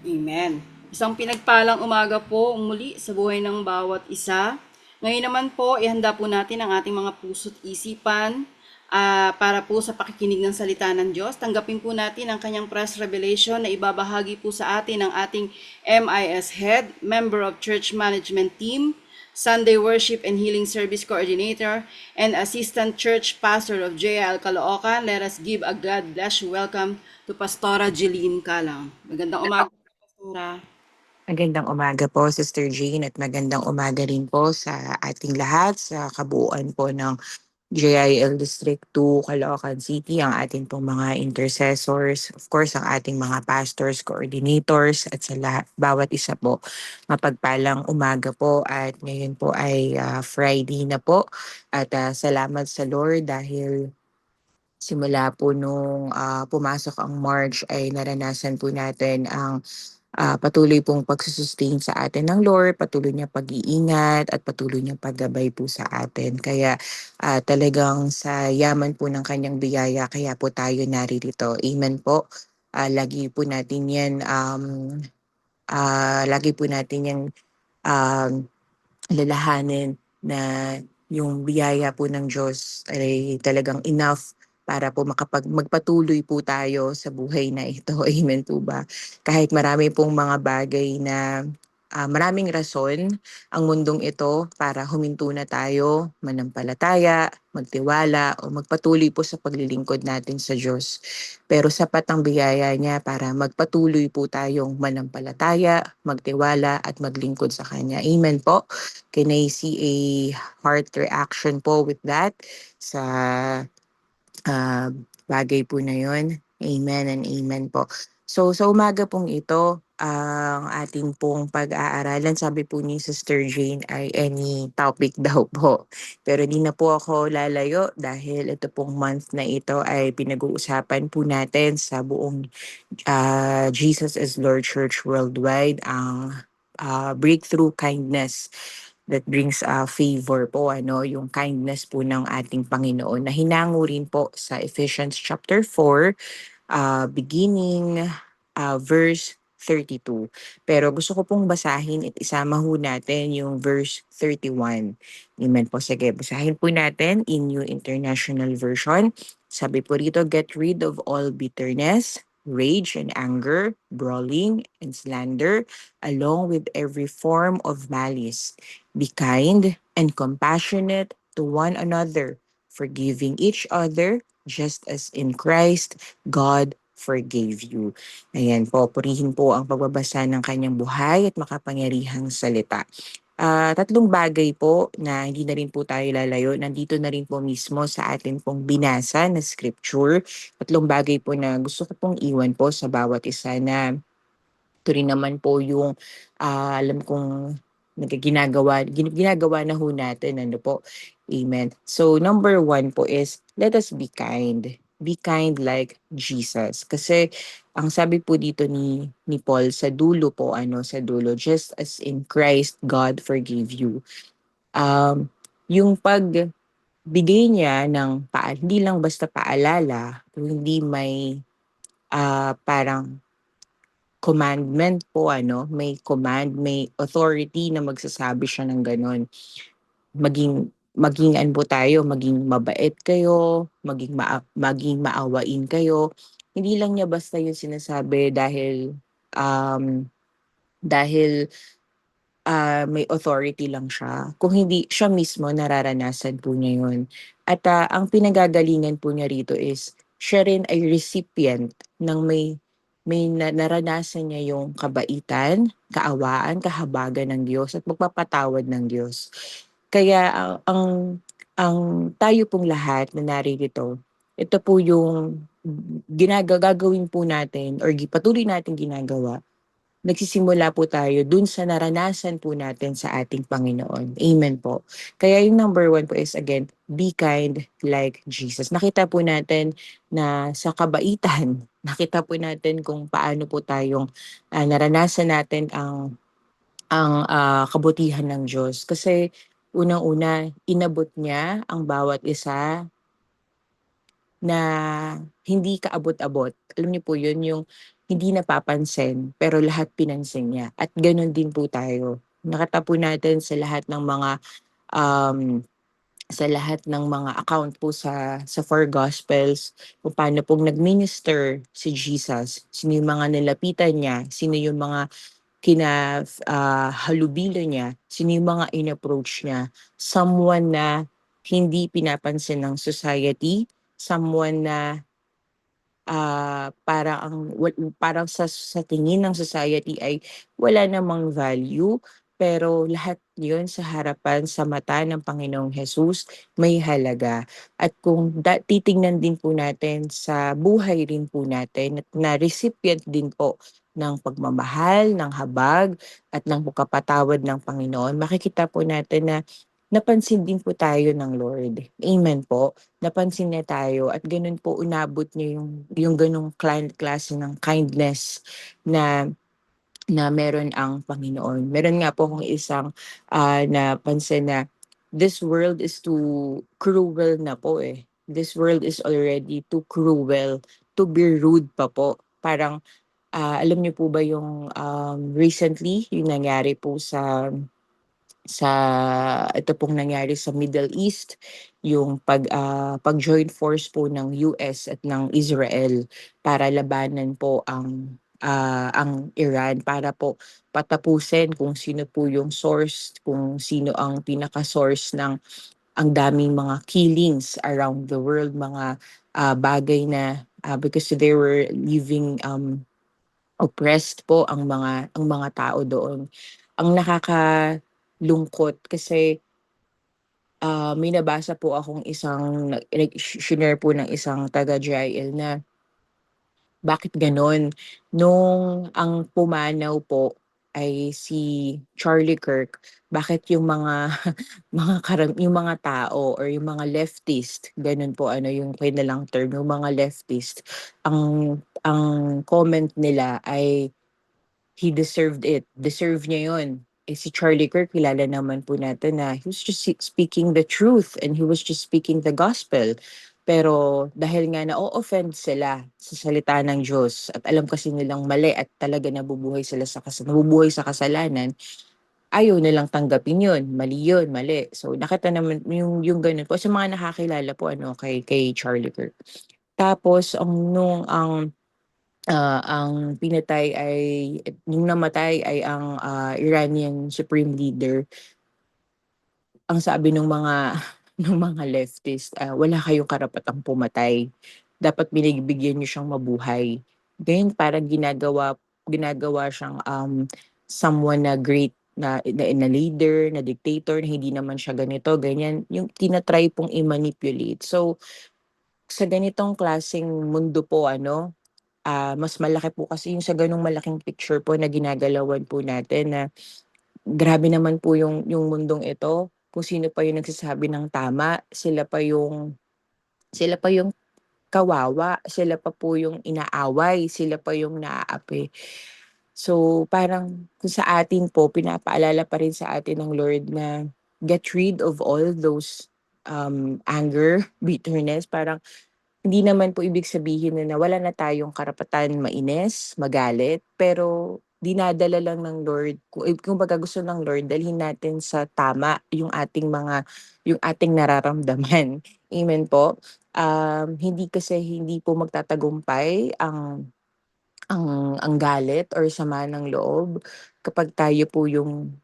Amen. Isang pinagpalang umaga po muli sa buhay ng bawat isa. Ngayon naman po, ihanda po natin ang ating mga puso't isipan para po sa pakikinig ng salita ng Diyos. Tanggapin po natin ang kanyang press revelation na ibabahagi po sa atin ng ating MIS Head, Member of Church Management Team, Sunday Worship and Healing Service Coordinator, and Assistant Church Pastor of JL Caloocan. Let us give a God bless you welcome to Pastora Jeline Calang. Magandang umaga, Pastora. Magandang umaga po, Sister Jane, at magandang umaga rin po sa ating lahat sa kabuuan po ng JIL District 2, Caloocan City, ang ating pong mga intercessors, of course, ang ating mga pastors, coordinators, at sa lahat, bawat isa po. Mapagpalang umaga po at ngayon po ay Friday na po. At salamat sa Lord dahil simula po nung pumasok ang March ay naranasan po natin ang patuloy pong pagsusustain sa atin ng Lord, patuloy niya pag-iingat at patuloy niyang paggabay po sa atin. Kaya talagang sa yaman po ng kanyang biyaya, kaya po tayo naririto. Amen po. Lagi po natin yan um, alalahanin na yung biyaya po ng Diyos ay talagang enough para po magpatuloy po tayo sa buhay na ito. Amen po ba? Kahit marami pong mga bagay na maraming rason ang mundong ito para huminto na tayo, manampalataya, magtiwala, o magpatuloy po sa paglilingkod natin sa Diyos. Pero sapat ang biyaya niya para magpatuloy po tayong manampalataya, magtiwala, at maglingkod sa Kanya. Amen po. Can I see a heart reaction po with that sa ah, bagay po na yon? Amen and amen po. So sa umaga pong ito, ang ating pong pag-aaralan, sabi po ni Sister Jane, ay any topic daw po. Pero di na po ako lalayo dahil ito pong month na ito ay pinag-uusapan po natin sa buong Jesus is Lord Church Worldwide, ang breakthrough kindness that brings favor po, yung kindness po ng ating Panginoon na hinango rin po sa Ephesians chapter 4, beginning verse 32. Pero gusto ko pong basahin at isama ho natin yung verse 31. Amen po. Sige, basahin po natin in New International Version. Sabi po rito, get rid of all bitterness, rage and anger, brawling and slander, along with every form of malice. Be kind and compassionate to one another, forgiving each other just as in Christ God forgave you. Ayan po, purihin po ang pagbabasa ng kanyang buhay at makapangyarihang salita. Tatlong bagay po na hindi na rin po tayo lalayo. Nandito na rin po mismo sa atin pong binasa na scripture. Tatlong bagay po na gusto ko pong iwan po sa bawat isa na ito rin naman po yung alam kong ginagawa na ho natin. Ano po? Amen. So number one po is, let us be kind. Be kind like Jesus. Kasi ang sabi po dito ni Paul sa dulo po, sa dulo, just as in Christ, God forgave you. Um, yung pagbigay niya ng hindi lang basta paalala, hindi may parang commandment po, may command, may authority na magsasabi siya ng gano'n. Maging ano po tayo, maging mabait kayo, maging maawain kayo. Hindi lang niya basta yung sinasabi dahil may authority lang siya. Kung hindi siya mismo, nararanasan po niya yun. At ang pinagagalingan po niya rito is siya rin ay recipient ng may naranasan niya yung kabaitan, kaawaan, kahabagan ng Diyos at magpapatawad ng Diyos. Kaya ang tayo pong lahat na naririto, ito po yung gagawin po natin or patuloy natin ginagawa. Nagsisimula po tayo dun sa naranasan po natin sa ating Panginoon. Amen po. Kaya yung number one po is again, be kind like Jesus. Nakita po natin na sa kabaitan, nakita po natin kung paano po tayong naranasan natin ang kabutihan ng Diyos. Kasi unang-una, inabot niya ang bawat isa na hindi kaabot-abot. Alam niyo po yun, yung hindi napapansin, pero lahat pinansin niya. At gano'n din po tayo. Nakita po natin um, sa lahat ng mga account po sa four gospels kung paano pong nag-minister si Jesus, sino yung mga nilapitan niya, sino yung mga halubilo niya, sino yung mga in-approach niya. Someone na hindi pinapansin ng society, someone na parang sa tingin ng society ay wala namang value, pero lahat yun sa harapan, sa mata ng Panginoong Jesus may halaga. At kung titingnan din po natin sa buhay rin po natin at na recipient din po ng pagmamahal, ng habag at ng kapatawad ng Panginoon, makikita po natin na napansin din po tayo ng Lord. Amen po. Napansin niya tayo at ganun po unabot niya yung ganung klase ng kindness na meron ang Panginoon. Meron nga po akong isang napansin na this world is too cruel na po eh. This world is already too cruel to be rude pa po. Parang alam niyo po ba yung recently yung nangyari po sa ito pong nangyari sa Middle East, yung pag-join force po ng US at ng Israel para labanan po ang Iran para po patapusin kung sino po yung source, kung sino ang pinaka-source ng ang daming mga killings around the world, mga bagay na because they were living oppressed po ang mga tao doon. Ang nakakalungkot kasi may nabasa po akong shinare po ng isang taga-GIL na bakit gano'n. Nung ang pumanaw po ay si Charlie Kirk, bakit yung mga yung mga tao or yung mga leftist, gano'n po ano yung kanilang term, yung mga leftist, ang comment nila ay he deserved it. Deserve niya yun. Eh si Charlie Kirk, kilala naman po natin na he was just speaking the truth and he was just speaking the gospel. Pero dahil nga na-offend sila sa salita ng Diyos at alam kasi nilang mali at talaga nabubuhay sa kasalanan, ayaw nilang tanggapin yun. Mali yun, mali. So nakita naman yung ganun po sa mga nakakilala po ano kay Charlie Kirk. Tapos ang pinatay ay yung namatay ay ang Iranian Supreme Leader. Ang sabi ng mga ng mga leftist, wala kayong karapatang pumatay. Dapat binigbigyan niyo siyang mabuhay. Ganyan parang ginagawa siyang someone na great na leader, na dictator, na hindi naman siya ganito, ganyan. Yung tinatry pong i-manipulate. So, sa ganitong klaseng mundo po, mas malaki po kasi yung sa ganung malaking picture po na ginagalawan po natin na grabe naman po yung mundong ito. Kung sino pa yung nagsasabi ng tama, sila pa yung kawawa, sila pa po yung inaaway, sila pa yung naaapi. So parang kung sa atin po, pinapaalala pa rin sa atin ng Lord na get rid of all those anger, bitterness, parang hindi naman po ibig sabihin na wala na tayong karapatan mainis, magalit, pero dinadala lang ng Lord kumbaga gusto ng Lord dalhin natin sa tama yung ating nararamdaman. Amen po. Hindi po magtatagumpay ang galit or sama ng loob kapag tayo po yung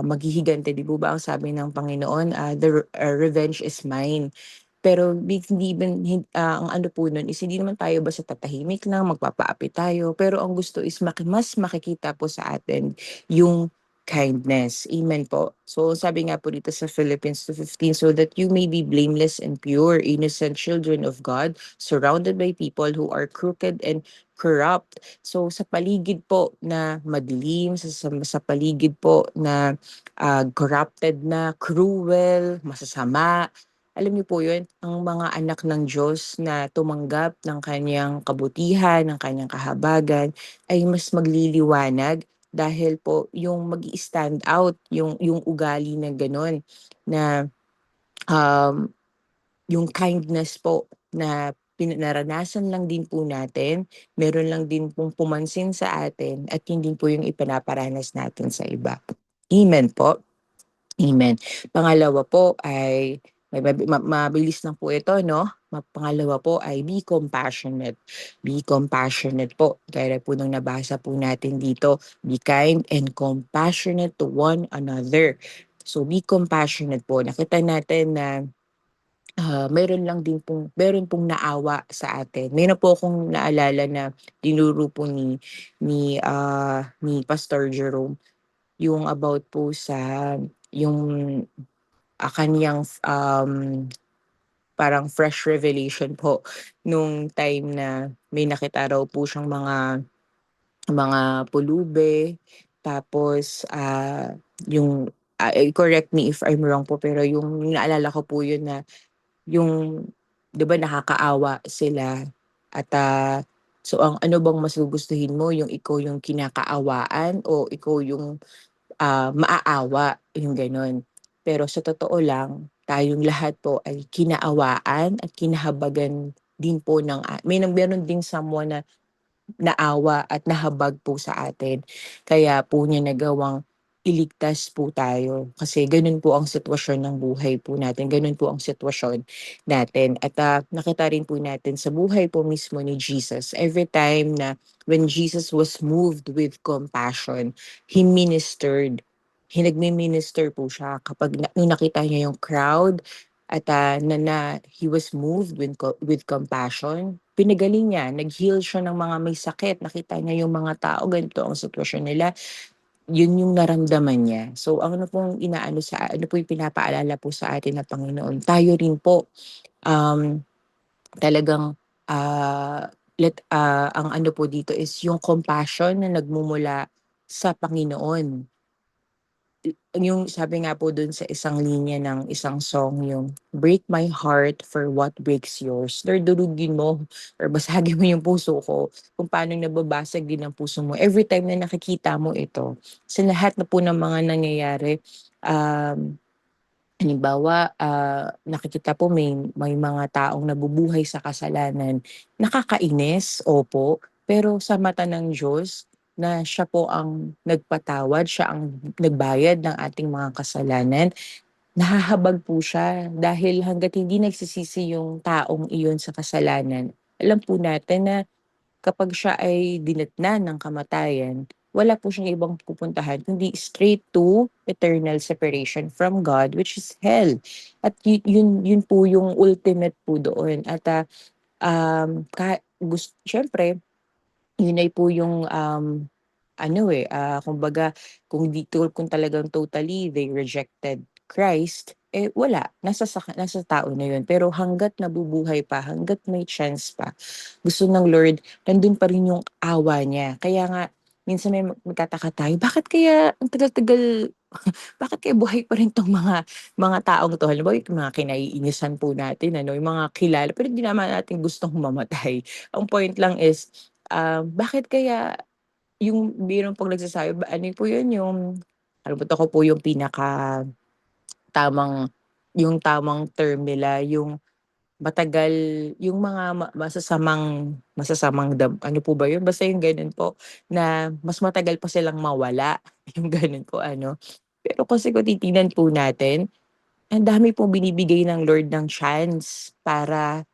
maghihigante. 'Di po ba ang sabi ng Panginoon, "The revenge is mine." Pero ang ano po nun is hindi naman tayo basta tatahimik lang, magpapaapi tayo, pero ang gusto is mas makikita po sa atin yung kindness. Amen po. So sabi nga po dito sa Philippians 2:15, "So that you may be blameless and pure, innocent children of God, surrounded by people who are crooked and corrupt." So sa paligid po na madilim, sa paligid po na corrupted na, cruel, masasama, alam niyo po yun, ang mga anak ng Diyos na tumanggap ng kanyang kabutihan, ng kanyang kahabagan, ay mas magliliwanag dahil po yung mag-i-stand out, yung ugali na gano'n, na um, yung kindness po na naranasan lang din po natin, meron lang din pong pumansin sa atin at hindi po yung ipinaparanas natin sa iba. Amen po. Amen. Pangalawa po ay mabilis lang po ito, no? Pangalawa po ay be compassionate. Be compassionate po. Gaya po nung nabasa po natin dito, be kind and compassionate to one another. So be compassionate po. Nakita natin na meron pong naawa sa atin. Meron po akong naalala na tinuro po ni Pastor Jerome yung about po sa yung kaniyang parang fresh revelation po nung time na may nakita raw po siyang mga pulube. Tapos yung correct me if I'm wrong po, pero yung naalala ko po yun na yung 'di ba nakakaawa sila at so ang ano bang mas gugustuhin mo, yung ikaw yung kinakaawaan o ikaw yung maaawa, yung gano'n. Pero sa totoo lang, tayong lahat po ay kinaawaan at kinahabagan din po meron ding someone na naawa at nahabag po sa atin. Kaya po niya nagawang iligtas po tayo. Kasi ganun po ang sitwasyon ng buhay po natin. Ganun po ang sitwasyon natin. At nakita rin po natin sa buhay po mismo ni Jesus. Every time na when Jesus was moved with compassion, He ministered. Nagmi-minister po siya kapag nung nakita niya yung crowd at he was moved with compassion. Pinagaling niya, nag-heal siya ng mga may sakit. Nakita niya yung mga tao, ganito ang sitwasyon nila. Yun yung naramdaman niya. So, ano pong ano po yung pinapaalala po sa atin na Panginoon? Tayo rin po, um, talagang, ang ano po dito is yung compassion na nagmumula sa Panginoon. Yung sabi nga po dun sa isang linya ng isang song, yung break my heart for what breaks yours. Lord, durugin mo or basagin mo yung puso ko kung paano nababasag din ang puso mo every time na nakikita mo ito. Sa lahat na po ng mga nangyayari, um, halimbawa, nakikita po may mga taong nabubuhay sa kasalanan. Nakakainis, opo, pero sa mata ng Diyos na siya po ang nagpatawad, siya ang nagbayad ng ating mga kasalanan, nahahabag po siya dahil hangga't hindi nagsisisi yung taong iyon sa kasalanan, alam po natin na kapag siya ay dinatnan ng kamatayan, wala po siyang ibang pupuntahan kundi straight to eternal separation from God, which is hell. At yun po yung ultimate po doon. At syempre, yun ay po yung kumbaga kung talagang totally they rejected Christ, wala, nasa tao na yun. Pero hangga't nabubuhay pa, hangga't may chance pa, gusto ng Lord, nandun pa rin yung awa niya. Kaya nga, minsan may magtataka tayo, bakit kaya ang tagal-tagal, bakit kaya buhay pa rin 'tong mga taong 'to? Halimbawa, yung mga kinaiinisan po natin ano, yung mga kilala, pero hindi naman natin gustong mamatay. Ang point lang is, bakit kaya yung meron pong nagsasabi ba ano po yun, yung kalimutan ko po yung tamang tamang term nila, yung matagal yung mga masasamang ano po ba yun? Basta yung gano'n po na mas matagal pa silang mawala, yung gano'n po ano. Pero kasi kung titignan po natin, ang dami pong binibigay ng Lord ng chance para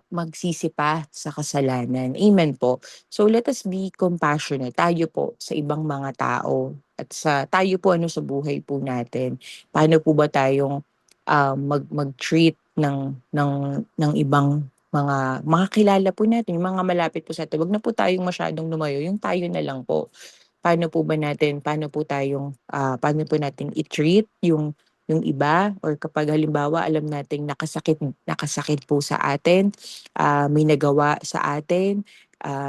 magsisi pa sa kasalanan. Amen po. So let us be compassionate tayo po sa ibang mga tao at tayo po sa buhay po natin. Paano po ba tayong mag-treat ng ibang mga kilala po natin, yung mga malapit po sa atin. Wag na po tayong masyadong lumayo, yung tayo na lang po. Paano po natin i-treat yung iba or kapag halimbawa alam nating nakasakit po sa atin, may nagawa sa atin,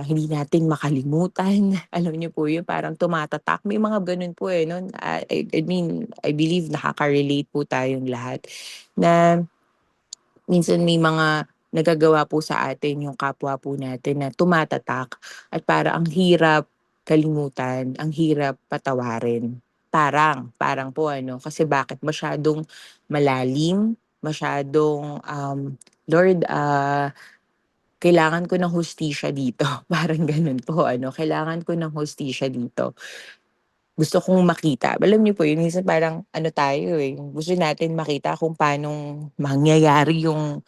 hindi natin makalimutan. Alam niyo po yun, parang tumatatak. May mga gano'n po, eh, 'no. I mean, I believe nakaka-relate po tayong lahat na minsan may mga nagagawa po sa atin yung kapwa po natin na tumatatak at para ang hirap kalimutan, ang hirap patawarin. Parang po ano, kasi bakit masyadong malalim, masyadong Lord, kailangan ko ng hustisya dito. Parang ganun po, ano, kailangan ko ng hustisya dito. Gusto kong makita. Alam niyo po yun, minsan parang ano tayo eh, gusto natin makita kung paano mangyayari yung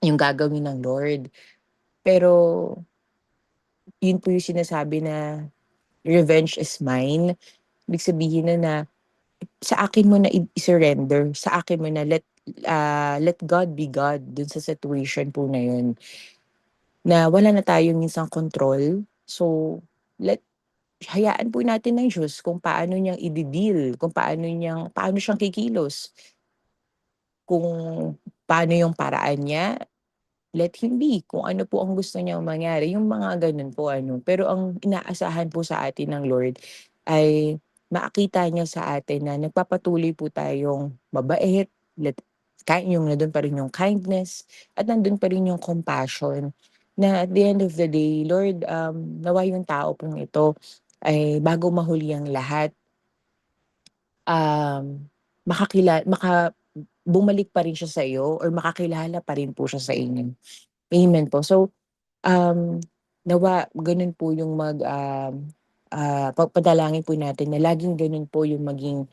gagawin ng Lord. Pero yun po yung sinasabi na revenge is mine. Ibig sabihin na sa akin mo na i-surrender, sa akin mo na let God be God dun sa situation po na yun. Na wala na tayong minsang control. So, hayaan po natin ng Diyos kung paano niyang i-deal, kung paano siyang kikilos, kung paano yung paraan niya, let him be. Kung ano po ang gusto niyang mangyari, yung mga ganun po ano. Pero ang inaasahan po sa atin ng Lord ay makita niya sa atin na nagpapatuloy po tayong mabait, yung nandun pa rin yung kindness, at nandun pa rin yung compassion. Na at the end of the day, Lord, nawa yung tao pong ito ay bago mahuli ang lahat, bumalik pa rin siya sa iyo or makakilala pa rin po siya sa inyo. Amen po. So, um, nawa gano'n po yung padalangin po natin na laging gano'n po yung maging,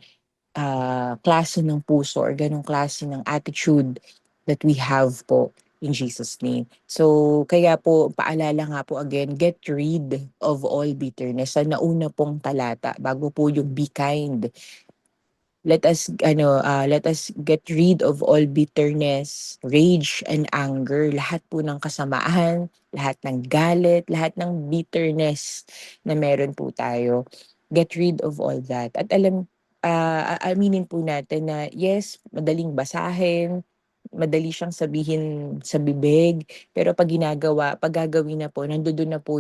klase ng puso or gano'ng klase ng attitude that we have po in Jesus' name. So, kaya po paalala nga po again, get rid of all bitterness sa nauna pong talata bago po yung be kind. Let us get rid of all bitterness, rage, and anger. Lahat po ng kasamaan, lahat ng galit, lahat ng bitterness na meron po tayo. Get rid of all that. At aminin po natin na yes, madaling basahin, madali siyang sabihin sa bibig, pero pag gagawin na po, nandoon na po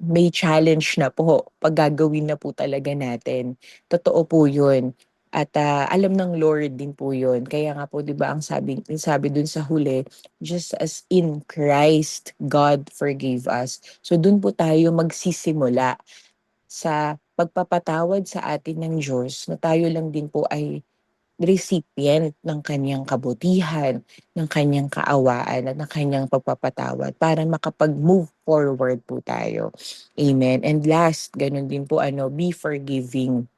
may challenge na po pag gagawin na po talaga natin. Totoo po 'yun at, alam ng Lord din po 'yun. Kaya nga po 'di ba ang sabi dun sa huli, "Just as in Christ God forgave us." So dun po tayo magsisimula sa pagpapatawad sa atin ng Diyos na tayo lang din po ay recipient ng kanyang kabutihan, ng kanyang kaawaan at ng kanyang pagpapatawad para makapag-move forward po tayo. Amen. And last, ganun din po be forgiving.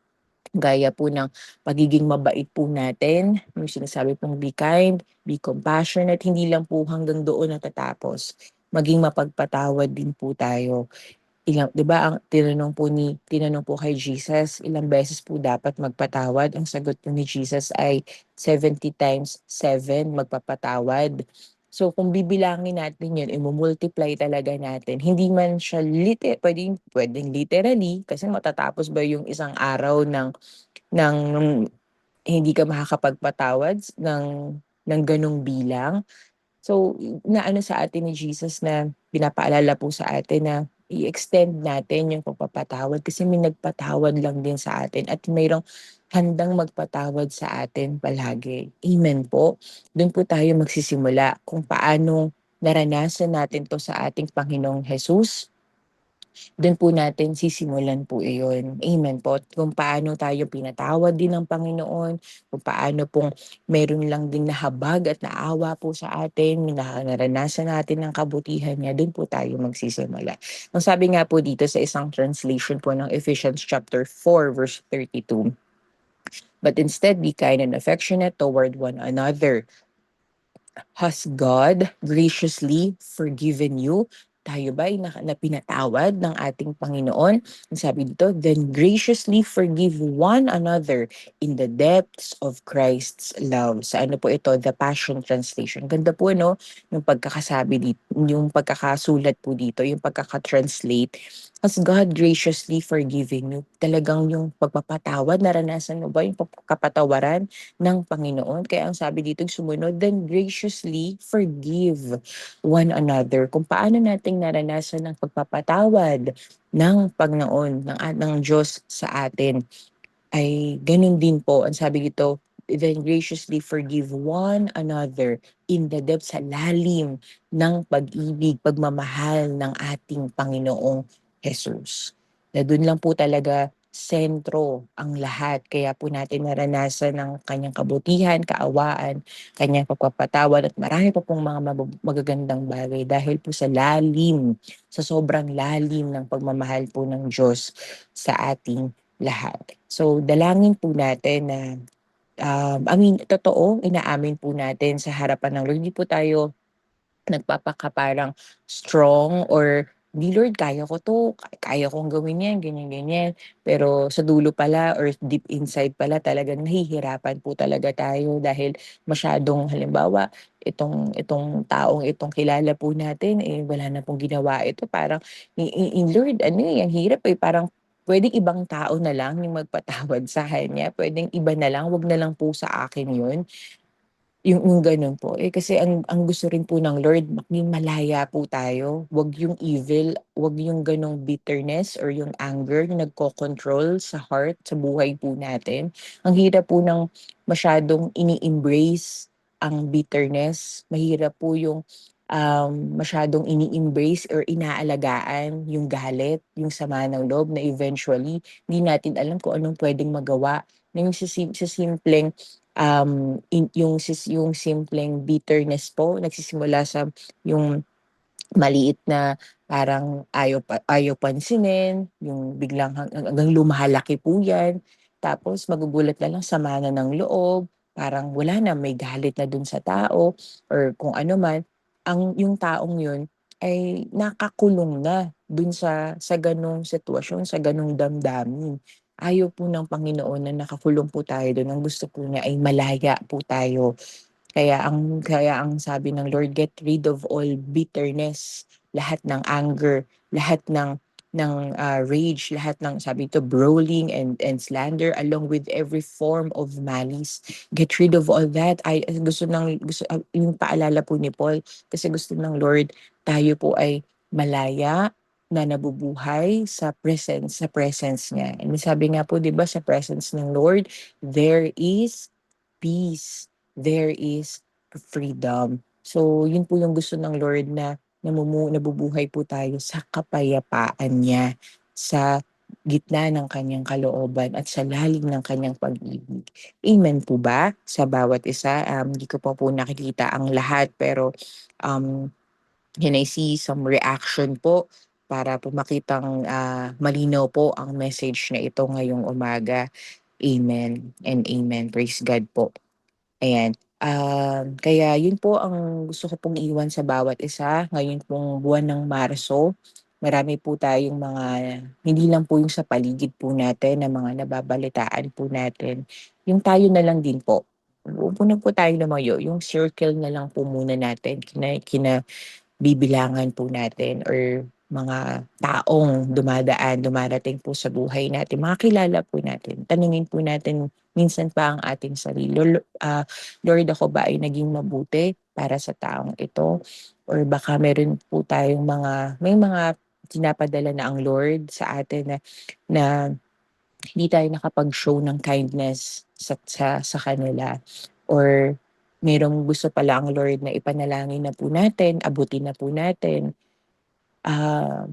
Gaya po ng pagiging mabait po natin, yung sinasabi pong be kind, be compassionate, hindi lang po hanggang doon natatapos. Maging mapagpatawad din po tayo. 'Di ba tinanong po kay Jesus, ilang beses po dapat magpatawad? Ang sagot po ni Jesus ay 70 times 7 magpapatawad. So kung bibilangin natin 'yun, imomultiply talaga natin. Hindi man siya puwedeng literally kasi matatapos ba yung isang araw ng hindi ka makakapagpatawad ng gano'ng bilang? So, naano sa atin ni Jesus na pinapaalala po sa atin na i-extend natin yung pagpapatawad kasi may nagpatawad lang din sa atin at mayroong handang magpatawad sa atin palagi. Amen po. Do'n po tayo magsisimula kung paano naranasan natin 'to sa ating Panginoong Jesus. Do'n po natin sisimulan po iyon. Amen po. At kung paano tayo pinatawad din ng Panginoon, kung paano pong meron lang ding nahabag at naawa po sa atin, naranasan natin ng kabutihan niya, do'n po tayo magsisimula. Ang sabi nga po dito sa isang translation po ng Ephesians chapter 4 verse 32, "But instead be kind and affectionate toward one another. Has God graciously forgiven you?" Tayo ba ay na pinatawad ng ating Panginoon? Ang sabi dito, "Then graciously forgive one another in the depths of Christ's love." Sa ano po ito? The Passion Translation. Ganda po, no? Yung pagkakasulat po dito, yung pagkakatranslate. Has God graciously forgiven you? Talagang yung pagpapatawad, naranasan mo ba yung pagkapatawaran ng Panginoon? Kaya ang sabi dito sumunod, then graciously forgive one another. Kung paano nating naranasan ng pagpapatawad ng Panginoon, ng Diyos sa atin, ay ganun din po. Ang sabi dito, then graciously forgive one another in the depth, sa lalim ng pag-ibig, pagmamahal ng ating Panginoong Jesus. Na dun lang po talaga sentro ang lahat. Kaya po natin naranasan ng kanyang kabutihan, kaawaan, kanyang pagpapatawad at marami pa pong mga magagandang bagay dahil po sa sobrang lalim ng pagmamahal po ng Diyos sa ating lahat. So dalangin po natin na totoo, inaamin po natin sa harapan ng Lord, hindi po tayo nagpapakaparang strong or, "Di Lord, kaya ko 'to, kaya kong gawin 'yan, ganyan, ganyan." Pero sa dulo pala or deep inside pala talagang nahihirapan po talaga tayo dahil masyadong halimbawa, itong taong itong kilala po natin, eh, wala na pong ginawa ito parang Lord ano, eh, ang hirap, eh, parang puwedeng ibang tao na lang yung magpatawad sa kanya, puwedeng iba na lang, 'wag na lang po sa akin 'yun. Yung gano'n po. Eh, kasi ang gusto rin po ng Lord maging malaya po tayo, 'wag yung evil, 'wag yung gano'ng bitterness or yung anger yung nagkokontrol sa heart, sa buhay po natin. Ang hirap po ng masyadong ini-embrace ang bitterness, mahirap po yung, masyadong ini-embrace or inaalagaan yung galit, yung sama ng loob na eventually hindi natin alam kung anong puwedeng magawa na yung sa simpleng yung simpleng bitterness po nagsisimula sa yung maliit na parang ayaw pansinin, yung biglang hanggang lumalaki po yan. Tapos magugulat na lang sama na ng loob, parang wala na, may galit na dun sa tao or kung ano man. Yung taong yun ay nakakulong na dun sa ganong sitwasyon, sa ganong damdamin. Ayaw po ng Panginoon na nakakulong po tayo dun. Ang gusto po niya ay malaya po tayo. Kaya ang sabi ng Lord, "Get rid of all bitterness," lahat ng anger, lahat ng rage, lahat ng sabi dito brawling and slander along with every form of malice. Get rid of all that. Yung paalala po ni Paul kasi gusto ng Lord tayo po ay malaya na nabubuhay sa presence niya. And sabi nga po 'di ba sa presence ng Lord, there is peace, there is freedom. So, yun po yung gusto ng Lord na nabubuhay po tayo sa kapayapaan niya, sa gitna ng kanyang kalooban at sa lalim ng kanyang pag-ibig. Amen po ba sa bawat isa? Hindi ko pa po nakikita ang lahat pero um, can I see some reaction po para po makitang malinaw po ang message na ito ngayong umaga. Amen and amen. Praise God po. Ayan, kaya yun po ang gusto ko pong iwan sa bawat isa ngayon pong buwan ng Marso. Marami po tayong mga hindi lang po yung sa paligid po natin na mga nababalitaan po natin, yung tayo na lang din po. Huwag po tayo lumayo, yung circle na lang po muna natin bibilangan po natin or mga taong dumarating po sa buhay natin, mga kilala po natin. Tanungin po natin minsan pa ang ating sarili, Lord ako ba ay naging mabuti para sa taong ito? Or baka meron po tayong may mga pinapadala na ang Lord sa atin na hindi tayo nakapag-show ng kindness sa kanila or merong gusto pala ang Lord na ipanalangin na po natin, abutin na po natin,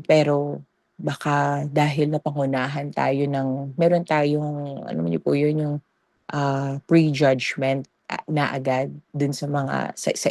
pero baka dahil napangunahan tayo meron tayong alam niyo po yun, yung prejudgment na agad dun sa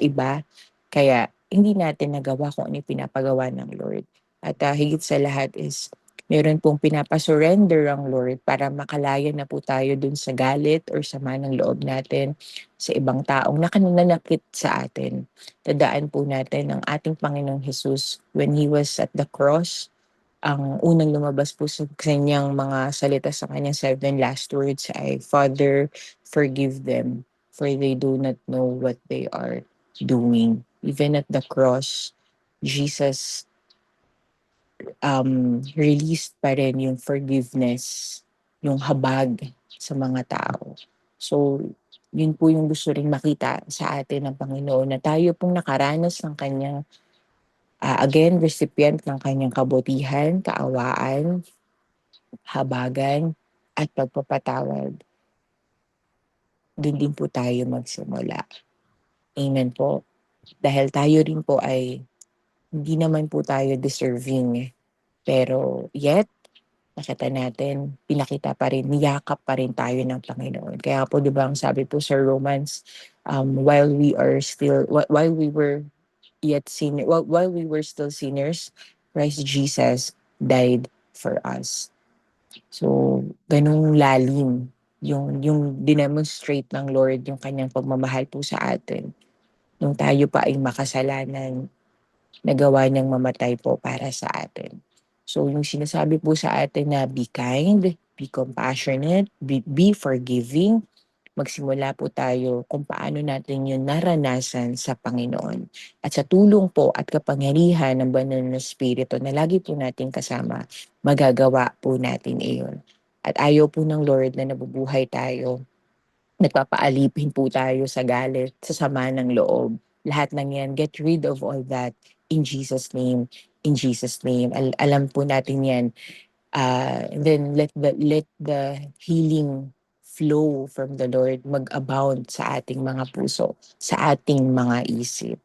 iba. Kaya hindi natin nagawa kung ano yung pinapagawa ng Lord. At higit sa lahat is meron pong pinapasurrender ang Lord para makalaya na po tayo dun sa galit or sama ng loob natin sa ibang taong nananakit sa atin. Tandaan po natin ang ating Panginoong Jesus when He was at the cross, ang unang lumabas po sa kanyang mga salita sa kanyang 7 last words ay, "Father, forgive them, for they do not know what they are doing." Even at the cross, Jesus released pa rin yung forgiveness, yung habag sa mga tao. So, yun po yung gusto ring makita sa atin ng Panginoon na tayo pong nakaranas ng kanyang again, recipient ng kanyang kabutihan, kaawaan, habagan, at pagpapatawad. Do'n din po tayo magsimula. Amen po. Dahil tayo rin po ay hindi naman po tayo deserving, pero yet nakita natin, pinakita pa rin, niyakap pa rin tayo ng Panginoon. Kaya po, di ba, ang sabi po sa Romans, while we were yet sinner, while we were still sinners, Christ Jesus died for us. So, ganung lalim yung dinemonstrate ng Lord yung kanyang pagmamahal po sa atin. Nung tayo pa ay makasalanan, nagawa niyang mamatay po para sa atin. So, yung sinasabi po sa atin na be kind, be compassionate, be forgiving, magsimula po tayo kung paano natin yun naranasan sa Panginoon. At sa tulong po at kapangyarihan ng banal na Espiritu na lagi po natin kasama, magagawa po natin iyon. At ayaw po ng Lord na nabubuhay tayo, nagpapaalipin po tayo sa galit, sa sama ng loob. Lahat ng yan, get rid of all that in Jesus' name. In Jesus' name. Alam po natin yan. And then let the healing flow from the Lord mag-abound sa ating mga puso, sa ating mga isip.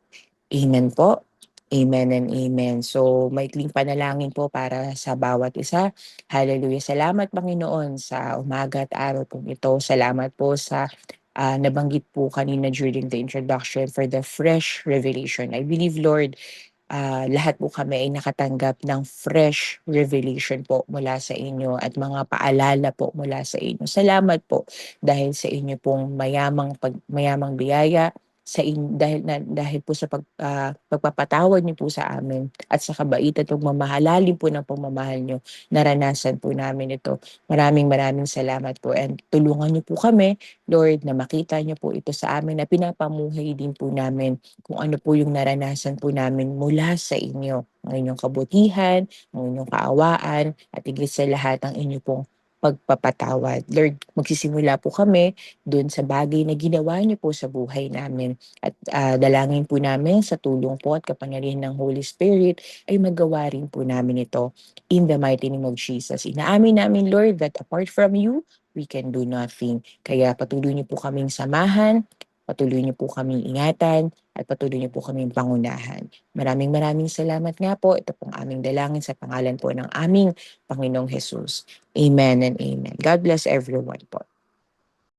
Amen po. Amen and amen. So, maikling panalangin po para sa bawat isa. Hallelujah. Salamat, Panginoon, sa umaga at araw po ito. Salamat po sa nabanggit po kanina during the introduction for the fresh revelation. I believe, Lord, lahat po kami ay nakatanggap ng fresh revelation po mula sa inyo at mga paalala po mula sa inyo. Salamat po dahil sa inyo pong mayamang biyaya, dahil po sa pagpapatawad niyo po sa amin at sa kabaitan at pagmamahalalim po ng pagmamahal niyo, naranasan po namin ito. Maraming maraming salamat po, and tulungan niyo po kami, Lord, na makita niyo po ito sa amin, na pinapamuhay din po namin kung ano po yung naranasan po namin mula sa inyo, ang inyong kabutihan, ang inyong kaawaan, at higit sa lahat ang inyo pong pagpapatawad. Lord, magsisimula po kami doon sa bagay na ginawa niyo po sa buhay namin, at dalangin po namin sa tulong po at kapangyarihan ng Holy Spirit ay magawa rin po namin ito in the mighty name of Jesus. Inaamin namin, Lord, that apart from you, we can do nothing. Kaya patuloy niyo po kaming samahan, patuloy niyo po kaming ingatan, at patuloy niyo po kaming pangunahan. Maraming maraming salamat nga po. Ito pong aming dalangin sa pangalan po ng aming Panginoong Jesus. Amen and amen. God bless everyone po.